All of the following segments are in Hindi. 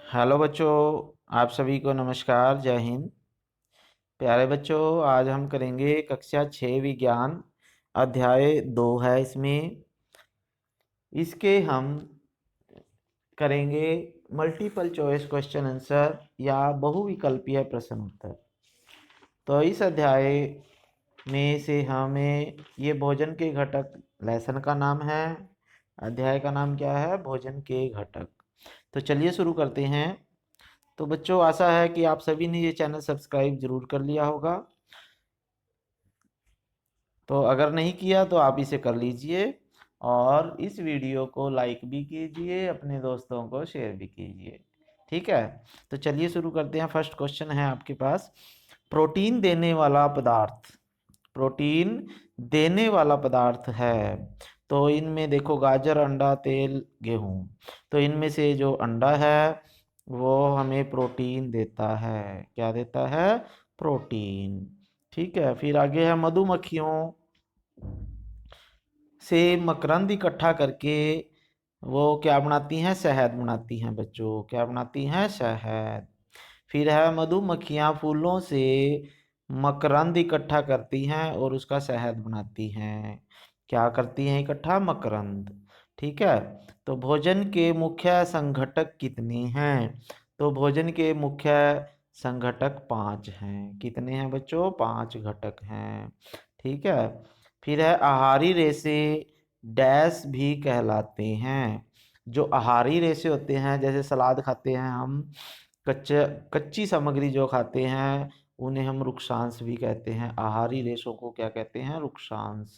हेलो बच्चों, आप सभी को नमस्कार। जय हिंद। प्यारे बच्चों, आज हम करेंगे कक्षा 6 विज्ञान। अध्याय 2 है इसमें। इसके हम करेंगे मल्टीपल चॉइस क्वेश्चन आंसर या बहुविकल्पीय प्रश्न उत्तर। तो इस अध्याय में से हमें ये भोजन के घटक लेसन का नाम है। अध्याय का नाम क्या है? भोजन के घटक। तो चलिए शुरू करते हैं। तो बच्चों, आशा है कि आप सभी ने ये चैनल सब्सक्राइब जरूर कर लिया होगा। तो अगर नहीं किया तो आप इसे कर लीजिए और इस वीडियो को लाइक भी कीजिए, अपने दोस्तों को शेयर भी कीजिए। ठीक है, तो चलिए शुरू करते हैं। फर्स्ट क्वेश्चन है आपके पास, प्रोटीन देने वाला पदार्थ। प्रोटीन देने वाला पदार्थ है। तो इनमें देखो, गाजर, अंडा, तेल, गेहूं। तो इनमें से जो अंडा है वो हमें प्रोटीन देता है। क्या देता है? प्रोटीन। ठीक है, फिर आगे है मधुमक्खियों से मकरंद इकट्ठा करके वो क्या बनाती हैं? शहद बनाती हैं बच्चों। क्या बनाती हैं? शहद। फिर है मधुमक्खियां फूलों से मकरंद इकट्ठा करती हैं और उसका शहद बनाती हैं। क्या करती हैं इकट्ठा? मकरंद। ठीक है। तो भोजन के मुख्य संघटक कितने हैं? तो भोजन के मुख्य संघटक 5 हैं। कितने हैं बच्चों? 5 घटक हैं। ठीक है। फिर है आहारी रेशे डैश भी कहलाते हैं। जो आहारी रेशे होते हैं, जैसे सलाद खाते हैं हम, कच्चे कच्ची सामग्री जो खाते हैं उन्हें हम रुक्षांश भी कहते हैं। आहारी रेशों को क्या कहते हैं? रुक्षांश।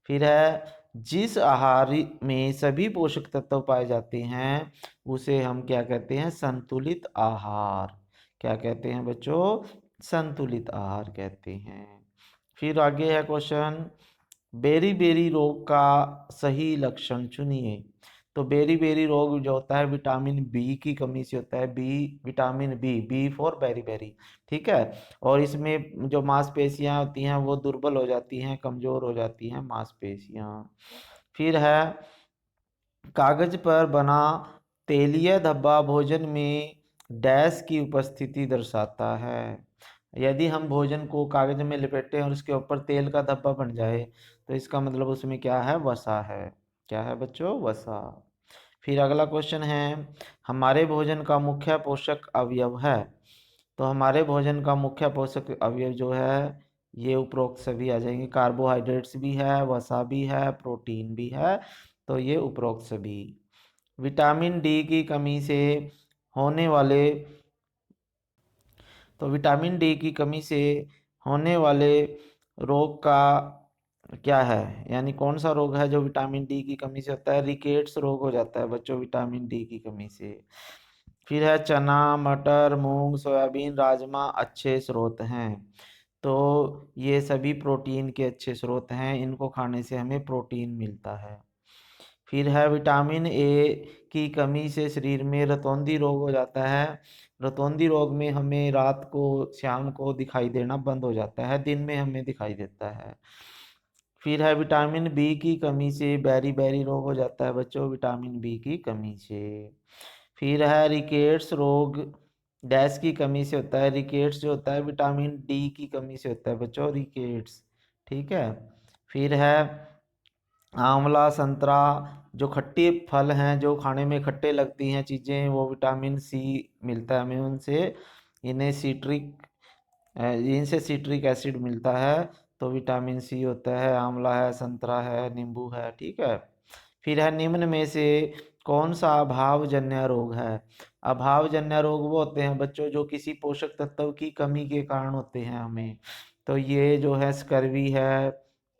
फिर है जिस आहार में सभी पोषक तत्व पाए जाते हैं उसे हम क्या कहते हैं? संतुलित आहार। क्या कहते हैं बच्चों? संतुलित आहार कहते हैं। फिर आगे है क्वेश्चन, बेरी बेरी रोग का सही लक्षण चुनिए। तो बेरी बेरी रोग जो होता है विटामिन बी की कमी से होता है। Vitamin B, B for berry berry. ठीक है। और इसमें जो मांसपेशियां होती हैं वो दुर्बल हो जाती हैं, कमजोर हो जाती हैं मांसपेशियां। फिर है कागज पर बना तेलीय धब्बा भोजन में डैश की उपस्थिति दर्शाता है। यदि हम भोजन को कागज में लपेटें और उसके ऊपर तेल का धब्बा बन जाए तो इसका मतलब उसमें क्या है? वसा है। क्या है बच्चों? वसा। फिर अगला क्वेश्चन है, हमारे भोजन का मुख्य पोषक अवयव है। तो हमारे भोजन का मुख्य पोषक अवयव जो है ये उपरोक्त सभी आ जाएंगे। कार्बोहाइड्रेट्स भी है, वसा भी है, प्रोटीन भी है। तो ये उपरोक्त सभी। विटामिन डी की कमी से होने वाले तो विटामिन डी की कमी से होने वाले रोग का क्या है? यानी कौन सा रोग है जो विटामिन डी की कमी से होता है? रिकेट्स रोग हो जाता है बच्चों विटामिन डी की कमी से। फिर है चना, मटर, मूंग, सोयाबीन, राजमा अच्छे स्रोत हैं। तो ये सभी प्रोटीन के अच्छे स्रोत हैं। इनको खाने से हमें प्रोटीन मिलता है। फिर है विटामिन ए की कमी से शरीर में रतौंधी रोग हो जाता है। रतौंधी रोग में हमें रात को, शाम को दिखाई देना बंद हो जाता है, दिन में हमें दिखाई देता है। फिर है विटामिन बी की कमी से बेरी बेरी रोग हो जाता है बच्चों, विटामिन बी की कमी से। फिर है रिकेट्स रोग डैश की कमी से होता है। रिकेट्स जो होता है विटामिन डी की कमी से होता है बच्चों, रिकेट्स। ठीक है। फिर है आंवला, संतरा, जो खट्टे फल हैं, जो खाने में खट्टे लगती हैं चीज़ें, वो विटामिन सी मिलता है हमें उनसे। इन्हें सीट्रिक इनसे सिट्रिक एसिड मिलता है। तो विटामिन सी होता है, आंवला है, संतरा है, नींबू है। ठीक है। फिर है निम्न में से कौन सा अभावजन्य रोग है? अभावजन्य रोग वो होते हैं बच्चों जो किसी पोषक तत्व की कमी के कारण होते हैं हमें। तो ये जो है स्कर्वी है,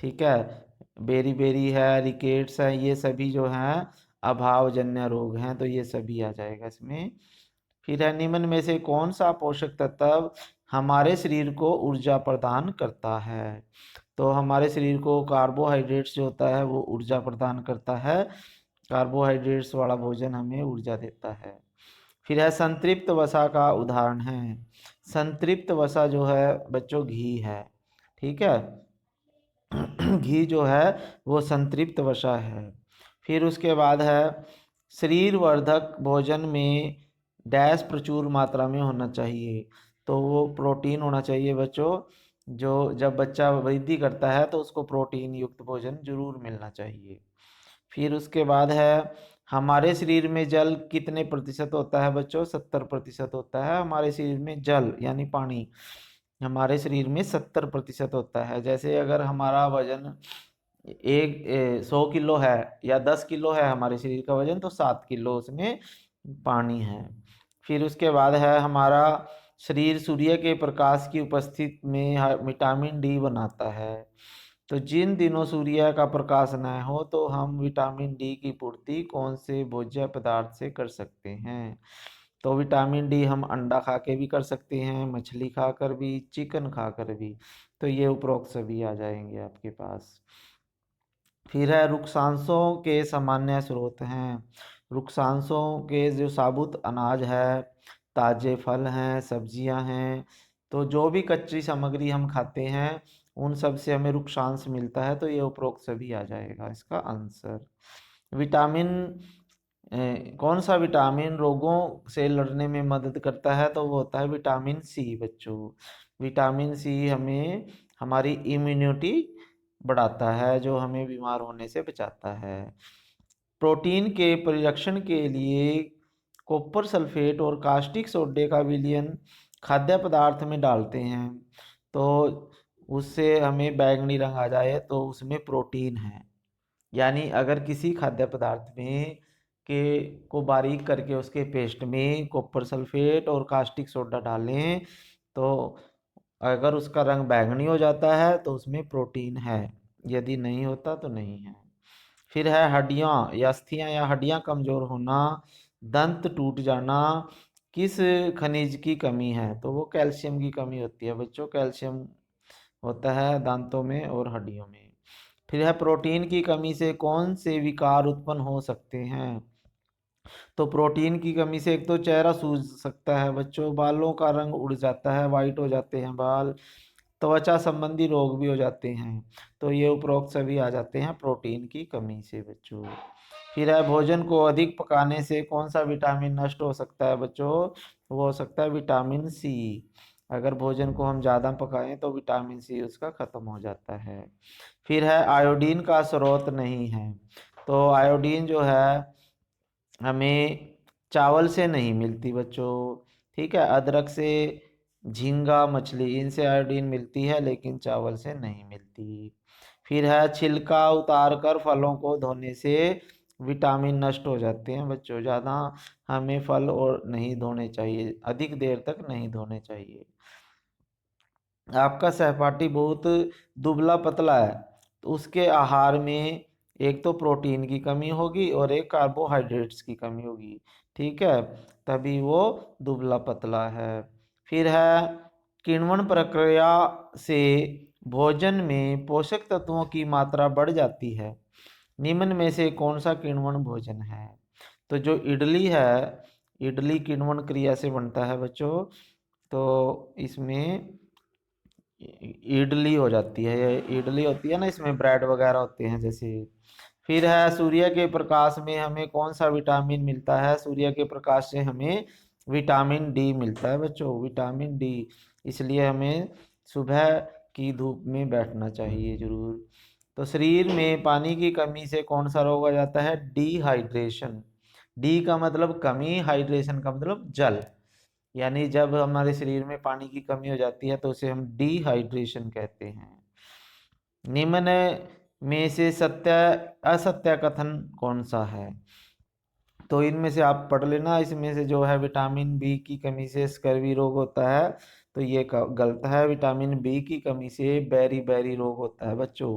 ठीक है, बेरी बेरी है, रिकेट्स है, ये सभी जो हैं अभावजन्य रोग हैं। तो ये सभी आ जाएगा इसमें। फिर है निम्न में से कौन सा पोषक तत्व हमारे शरीर को ऊर्जा प्रदान करता है? तो हमारे शरीर को कार्बोहाइड्रेट्स जो होता है वो ऊर्जा प्रदान करता है। कार्बोहाइड्रेट्स वाला भोजन हमें ऊर्जा देता है। फिर है संतृप्त वसा का उदाहरण है। संतृप्त वसा जो है बच्चों घी है। ठीक है। घी जो है वो संतृप्त वसा है। फिर उसके बाद है शरीर वर्धक भोजन में डैश प्रचुर मात्रा में होना चाहिए। तो वो प्रोटीन होना चाहिए बच्चों। जो जब बच्चा वृद्धि करता है तो उसको प्रोटीन युक्त भोजन जरूर मिलना चाहिए। फिर उसके बाद है, हमारे शरीर में जल कितने प्रतिशत होता है बच्चों? 70% होता है हमारे शरीर में जल यानी पानी। हमारे शरीर में 70% होता है। जैसे अगर हमारा वजन 100 किलो है या 10 किलो है हमारे शरीर का वजन, तो 7 किलो उसमें पानी है। फिर उसके बाद है, हमारा शरीर सूर्य के प्रकाश की उपस्थिति में विटामिन डी बनाता है। तो जिन दिनों सूर्य का प्रकाश न हो तो हम विटामिन डी की पूर्ति कौन से भोज्य पदार्थ से कर सकते हैं? तो विटामिन डी हम अंडा खा के भी कर सकते हैं, मछली खाकर भी, चिकन खाकर भी। तो ये उपरोक्त सभी आ जाएंगे आपके पास। फिर है, वृक्षांशों के सामान्य स्रोत हैं। वृक्षांशों के जो साबुत अनाज है, ताजे फल हैं, सब्जियां हैं, तो जो भी कच्ची सामग्री हम खाते हैं उन सब से हमें वृक्षांश मिलता है। तो ये उपरोक्त सभी आ जाएगा इसका आंसर। विटामिन कौन सा विटामिन रोगों से लड़ने में मदद करता है? तो वो होता है विटामिन सी बच्चों। विटामिन सी हमें हमारी इम्यूनिटी बढ़ाता है, जो हमें बीमार होने से बचाता है। प्रोटीन के परिरक्षण के लिए कॉपर सल्फेट और कास्टिक सोडे का विलयन खाद्य पदार्थ में डालते हैं, तो उससे हमें बैंगनी रंग आ जाए तो उसमें प्रोटीन है। यानी अगर किसी खाद्य पदार्थ में के को बारीक करके उसके पेस्ट में कॉपर सल्फेट और कास्टिक सोडा डालें, तो अगर उसका रंग बैंगनी हो जाता है तो उसमें प्रोटीन है, यदि नहीं होता तो नहीं है। फिर है, हड्डियां या अस्थियां या हड्डियां कमजोर होना, दंत टूट जाना, किस खनिज की कमी है? तो वो कैल्शियम की कमी होती है बच्चों। कैल्शियम होता है दांतों में और हड्डियों में। फिर है, प्रोटीन की कमी से कौन से विकार उत्पन्न हो सकते हैं? तो प्रोटीन की कमी से एक तो चेहरा सूज सकता है बच्चों, बालों का रंग उड़ जाता है, वाइट हो जाते हैं बाल, त्वचा संबंधी रोग भी हो जाते हैं। तो ये उपरोक्त सभी आ जाते हैं प्रोटीन की कमी से बच्चों। फिर है, भोजन को अधिक पकाने से कौन सा विटामिन नष्ट हो सकता है बच्चों? वो हो सकता है विटामिन सी। अगर भोजन को हम ज़्यादा पकाएं तो विटामिन सी उसका खत्म हो जाता है। फिर है, आयोडीन का स्रोत नहीं है। तो आयोडीन जो है हमें चावल से नहीं मिलती बच्चों। ठीक है, अदरक से, झींगा मछली, इनसे आयोडीन मिलती है लेकिन चावल से नहीं मिलती। फिर है, छिलका उतार कर फलों को धोने से विटामिन नष्ट हो जाते हैं बच्चों। ज़्यादा हमें फल और नहीं धोने चाहिए, अधिक देर तक नहीं धोने चाहिए। आपका सहपाठी बहुत दुबला पतला है, तो उसके आहार में एक तो प्रोटीन की कमी होगी और एक कार्बोहाइड्रेट्स की कमी होगी। ठीक है, तभी वो दुबला पतला है। फिर है, किण्वन प्रक्रिया से भोजन में पोषक तत्वों की मात्रा बढ़ जाती है। निम्न में से कौन सा किण्वन भोजन है? तो जो इडली है, इडली किण्वन क्रिया से बनता है बच्चों। तो इसमें इडली हो जाती है, ये इडली होती है ना, इसमें ब्रेड वगैरह होते हैं जैसे। फिर है, सूर्य के प्रकाश में हमें कौन सा विटामिन मिलता है? सूर्य के प्रकाश से हमें विटामिन डी मिलता है बच्चों, विटामिन डी। इसलिए हमें सुबह की धूप में बैठना चाहिए जरूर। तो शरीर में पानी की कमी से कौन सा रोग आ जाता है? डिहाइड्रेशन। डी का मतलब कमी, हाइड्रेशन का मतलब जल। यानी जब हमारे शरीर में पानी की कमी हो जाती है तो उसे हम डिहाइड्रेशन कहते हैं। निम्न में से सत्य असत्य कथन कौन सा है? तो इनमें से आप पढ़ लेना। इसमें से जो है, विटामिन बी की कमी से स्कर्वी रोग होता है, तो ये गलत है। विटामिन बी की कमी से बेरी बेरी रोग होता है बच्चों।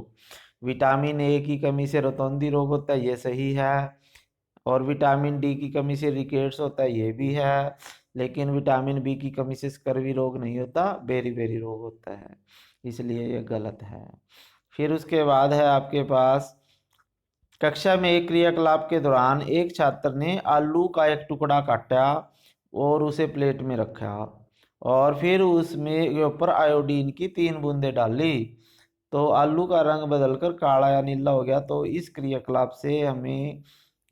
विटामिन ए की कमी से रोतोंदी रोग होता है, ये सही है। और विटामिन डी की कमी से रिकेट्स होता है, ये भी है। लेकिन विटामिन बी की कमी से स्कर्वी रोग नहीं होता, बेरी बेरी रोग होता है, इसलिए ये गलत है। फिर उसके बाद है आपके पास, कक्षा में एक क्रियाकलाप के दौरान एक छात्र ने आलू का एक टुकड़ा काटा और उसे प्लेट में रखा, और फिर उसमें के ऊपर आयोडीन की 3 बूंदें डाली, तो आलू का रंग बदलकर काला या नीला हो गया। तो इस क्रियाकलाप से हमें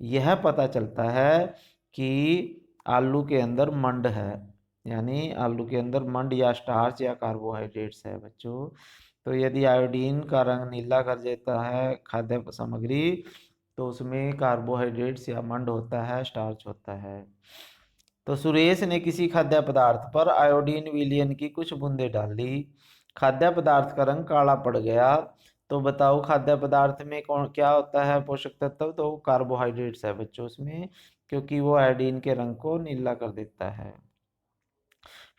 यह पता चलता है कि आलू के अंदर मंड है, यानी आलू के अंदर मंड या स्टार्च या कार्बोहाइड्रेट्स है बच्चों। तो यदि आयोडीन का रंग नीला कर देता है खाद्य सामग्री, तो उसमें कार्बोहाइड्रेट्स या मंड होता है, स्टार्च होता है। तो सुरेश ने किसी खाद्य पदार्थ पर आयोडीन विलयन की कुछ बूंदें डाली, खाद्य पदार्थ का रंग काला पड़ गया। तो बताओ खाद्य पदार्थ में कौन क्या होता है पोषक तत्व? तो कार्बोहाइड्रेट्स है बच्चों उसमें, क्योंकि वो आयोडीन के रंग को नीला कर देता है।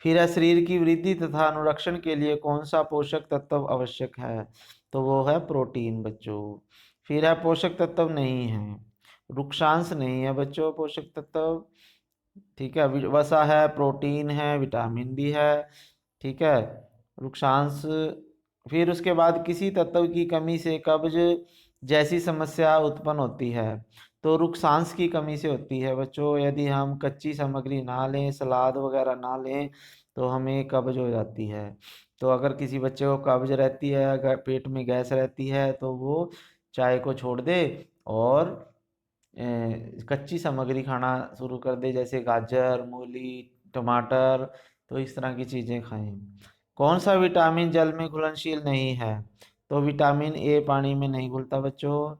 फिर है शरीर की वृद्धि तथा अनुरक्षण के लिए कौन सा पोषक तत्व आवश्यक है? तो वो है प्रोटीन बच्चों। फिर है पोषक तत्व नहीं है, रुक्षांश नहीं है बच्चों पोषक तत्व। ठीक है, वसा है, प्रोटीन है, विटामिन भी है। ठीक है, रुक्षांश। फिर उसके बाद किसी तत्व की कमी से कब्ज जैसी समस्या उत्पन्न होती है, तो रुक्षांश की कमी से होती है बच्चों। यदि हम कच्ची सामग्री ना लें, सलाद वगैरह ना लें, तो हमें कब्ज हो जाती है। तो अगर किसी बच्चे को कब्ज रहती है, अगर पेट में गैस रहती है, तो वो चाय को छोड़ दे और कच्ची सामग्री खाना शुरू कर दे, जैसे गाजर, मूली, टमाटर। तो इस तरह की चीज़ें खाएं। कौन सा विटामिन जल में घुलनशील नहीं है? तो विटामिन ए पानी में नहीं घुलता बच्चों।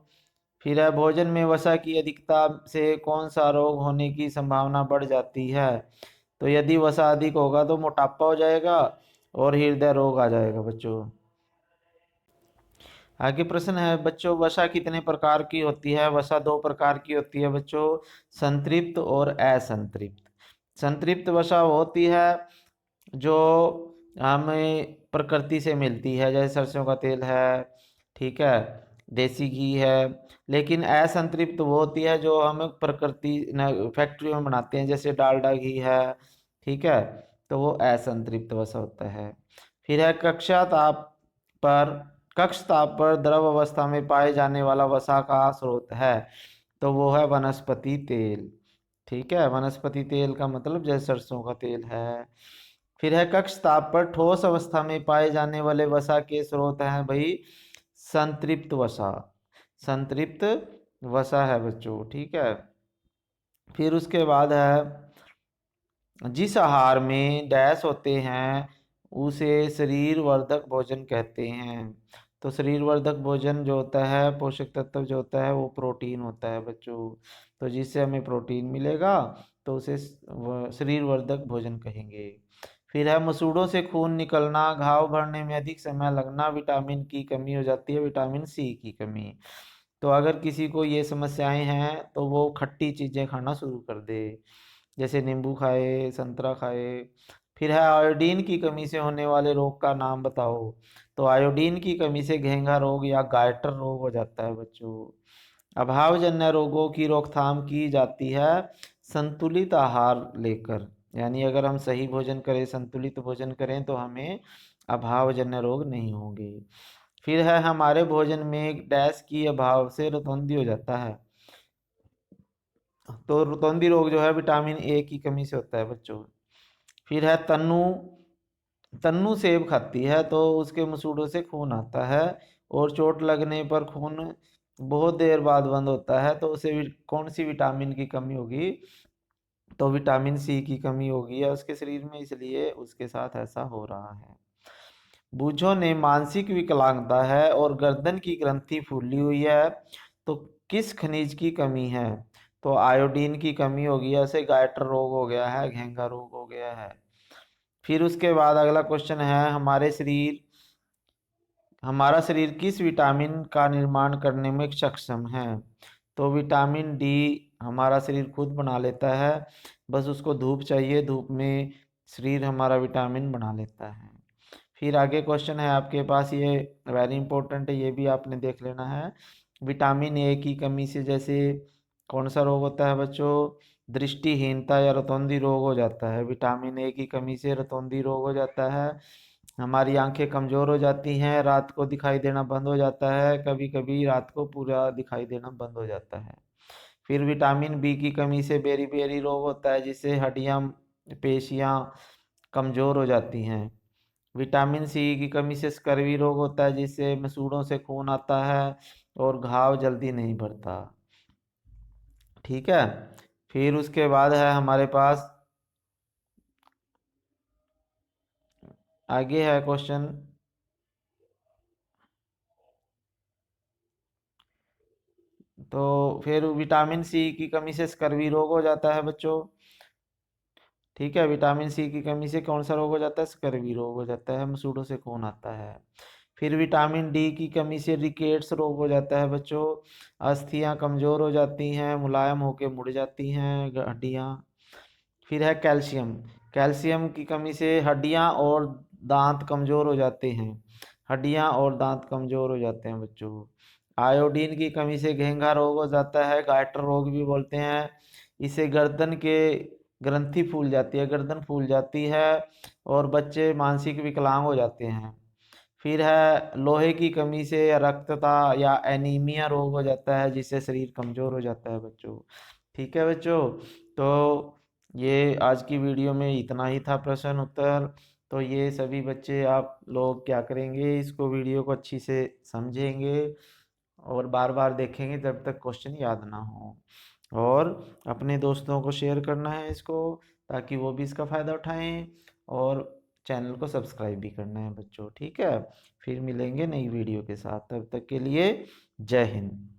फिर है भोजन में वसा की अधिकता से कौन सा रोग होने की संभावना बढ़ जाती है? तो यदि वसा अधिक होगा तो मोटापा हो जाएगा और हृदय रोग आ जाएगा बच्चों। आगे प्रश्न है बच्चों, वसा कितने प्रकार की होती है? वसा दो प्रकार की होती है बच्चों, संतृप्त और असंतृप्त। संतृप्त वसा होती है जो हमें प्रकृति से मिलती है, जैसे सरसों का तेल है, ठीक है, देसी घी है। लेकिन असंतृप्त वो होती है जो हम प्रकृति फैक्ट्री में बनाते हैं, जैसे डालडा घी है, ठीक है। तो वो असंतृप्त वसा होता है। फिर है पर कक्ष ताप पर द्रव अवस्था में पाए जाने वाला वसा का स्रोत है, तो वो है वनस्पति तेल। ठीक है, वनस्पति तेल का मतलब जैसे सरसों का तेल है। फिर है कक्ष ताप पर ठोस अवस्था में पाए जाने वाले वसा के स्रोत हैं भाई, संतृप्त वसा। संतृप्त वसा है बच्चों, ठीक है। फिर उसके बाद है जिस आहार में डैश होते हैं उसे शरीर वर्धक भोजन कहते हैं। तो शरीर वर्धक भोजन जो होता है, पोषक तत्व जो होता है, वो प्रोटीन होता है बच्चों। तो जिससे हमें प्रोटीन मिलेगा तो उसे शरीर वर्धक भोजन कहेंगे। फिर है मसूड़ों से खून निकलना, घाव भरने में अधिक समय लगना, विटामिन की कमी हो जाती है, विटामिन सी की कमी। तो अगर किसी को ये समस्याएं हैं तो वो खट्टी चीज़ें खाना शुरू कर दे, जैसे नींबू खाए, संतरा खाए। फिर है आयोडीन की कमी से होने वाले रोग का नाम बताओ। तो आयोडीन की कमी से घेंघा रोग या गायटर रोग हो जाता है बच्चों। अभावजन्य रोगों की रोकथाम की जाती है संतुलित आहार लेकर, यानी अगर हम सही भोजन करें, संतुलित भोजन करें, तो हमें अभावजन्य रोग नहीं होंगे। फिर है हमारे भोजन में डैश की अभाव से रतौंधी हो जाता है। तो रतौंधी रोग जो है विटामिन ए की कमी से होता है बच्चों। फिर है तन्नू। तन्नू सेब खाती है तो उसके मसूड़ों से खून आता है, और चोट लगने पर खून बहुत देर बाद बंद होता है, तो उसे कौन सी विटामिन की कमी होगी? तो विटामिन सी की कमी होगी या उसके शरीर में, इसलिए उसके साथ ऐसा हो रहा है। बूझों ने मानसिक विकलांगता है और गर्दन की ग्रंथि फूली हुई है, तो किस खनिज की कमी है? तो आयोडीन की कमी होगी, ऐसे गायटर रोग हो गया है, घेंघा रोग हो गया है। फिर उसके बाद अगला क्वेश्चन है, हमारा शरीर किस विटामिन का निर्माण करने में सक्षम है? तो विटामिन डी हमारा शरीर खुद बना लेता है, बस उसको धूप चाहिए, धूप में शरीर हमारा विटामिन बना लेता है। फिर आगे क्वेश्चन है आपके पास, ये वेरी इंपॉर्टेंट है, ये भी आपने देख लेना है। विटामिन ए की कमी से जैसे कौन सा रोग होता है बच्चों? दृष्टिहीनता या रतौंधी रोग हो जाता है। विटामिन ए की कमी से रतौंधी रोग हो जाता है, हमारी आंखें कमजोर हो जाती हैं, रात को दिखाई देना बंद हो जाता है, कभी कभी रात को पूरा दिखाई देना बंद हो जाता है। फिर विटामिन बी की कमी से बेरी बेरी रोग होता है, जिससे हड्डियां, पेशियां कमजोर हो जाती हैं। विटामिन सी की कमी से स्कर्वी रोग होता है, जिससे मसूड़ों से खून आता है और घाव जल्दी नहीं भरता। ठीक है। फिर उसके बाद है हमारे पास, आगे है क्वेश्चन, तो फिर विटामिन सी की कमी से स्कर्वी रोग हो जाता है बच्चों। ठीक है, विटामिन सी की कमी से कौन सा रोग हो जाता है? स्कर्वी रोग हो जाता है, मसूड़ों से खून आता है। फिर विटामिन डी की कमी से रिकेट्स रोग हो जाता है बच्चों। अस्थियां कमजोर हो जाती हैं, मुलायम होकर मुड़ जाती हैं हड्डियां। फिर है कैल्शियम। कैल्शियम की कमी से हड्डियां और दांत कमजोर हो जाते हैं। हड्डियां और दांत कमजोर हो जाते हैं बच्चों। आयोडीन की कमी से घेंघा रोग हो जाता है, गाइटर रोग भी बोलते हैं। इसे गर्दन के ग्रंथि फूल जाती है, गर्दन फूल जाती है, और बच्चे मानसिक विकलांग हो जाते हैं। फिर है लोहे की कमी से या रक्तता या एनीमिया रोग हो जाता है, जिससे शरीर कमजोर हो जाता है बच्चों। ठीक है बच्चों, तो ये आज की वीडियो में इतना ही था प्रश्न उत्तर। तो ये सभी बच्चे आप लोग क्या करेंगे, इसको वीडियो को अच्छी से समझेंगे और बार बार देखेंगे जब तक क्वेश्चन याद ना हो, और अपने दोस्तों को शेयर करना है इसको, ताकि वो भी इसका फ़ायदा उठाएं, और चैनल को सब्सक्राइब भी करना है बच्चों। ठीक है, फिर मिलेंगे नई वीडियो के साथ, तब तक के लिए जय हिंद।